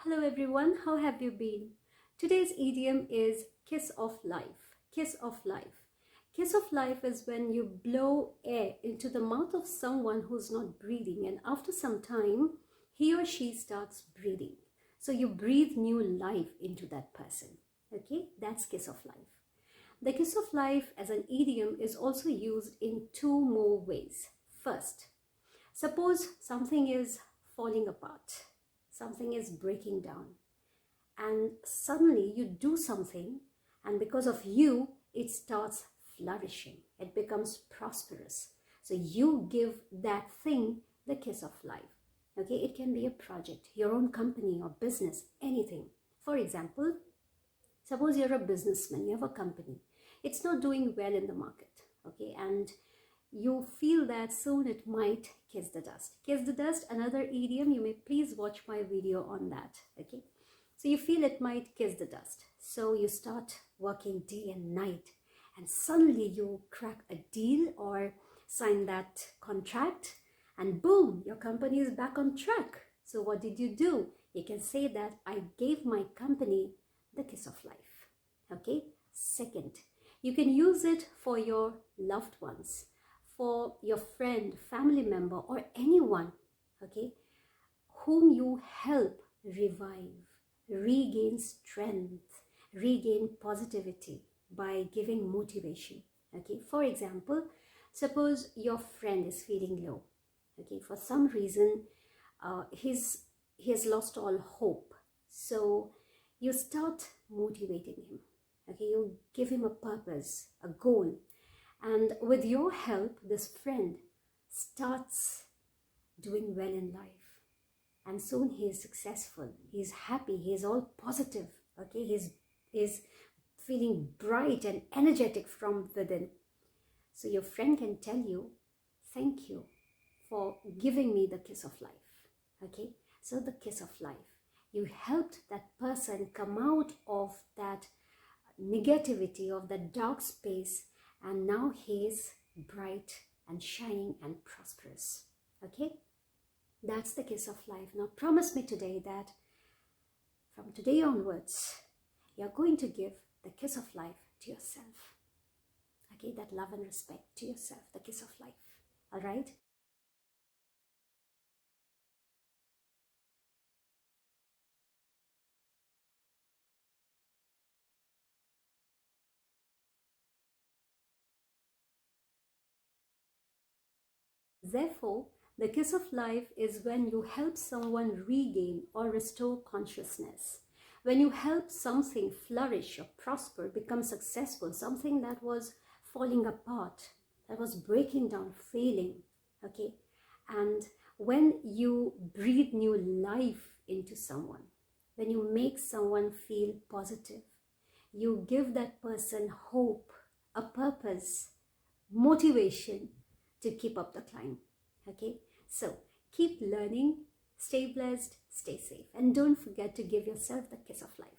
Hello everyone, how have you been? Today's idiom is kiss of life. Kiss of life. Kiss of life is when you blow air into the mouth of someone who's not breathing, and after some time, he or she starts breathing. So you breathe new life into that person. Okay, that's kiss of life. The kiss of life as an idiom is also used in two more ways. First, suppose something is falling apart, something is breaking down, and suddenly you do something, and because of you, it starts flourishing. It becomes prosperous. So you give that thing the kiss of life. Okay, it can be a project, your own company or business, anything. For example, suppose you're a businessman, you have a company. It's not doing well in the market, okay, and you feel that soon it might kiss the dust. Kiss the dust, another idiom, you may please watch my video on that, okay. So you feel it might kiss the dust. So you start working day and night, and suddenly you crack a deal or sign that contract, and boom, your company is back on track. So what did you do? You can say that I gave my company the kiss of life, okay. Second, you can use it for your loved ones, for your friend, family member, or anyone, okay, whom you help revive, regain strength, regain positivity by giving motivation, okay. For example, suppose your friend is feeling low, okay, for some reason he has lost all hope. So you start motivating him, okay, you give him a purpose, a goal, and with your help, this friend starts doing well in life. And soon he is successful, he is happy, he is all positive, okay, he's feeling bright and energetic from within. So your friend can tell you, thank you for giving me the kiss of life, okay. So the kiss of life, you helped that person come out of that negativity, of that dark space, and now he is bright and shining and prosperous, okay. That's the kiss of life. Now promise me today that from today onwards, you're going to give the kiss of life to yourself, okay, that love and respect to yourself, the kiss of life, all right. Therefore, the kiss of life is when you help someone regain or restore consciousness. When you help something flourish or prosper, become successful, something that was falling apart, that was breaking down, failing, okay? And when you breathe new life into someone, when you make someone feel positive, you give that person hope, a purpose, motivation to keep up the climb, okay. So keep learning, stay blessed, stay safe, and don't forget to give yourself the kiss of life.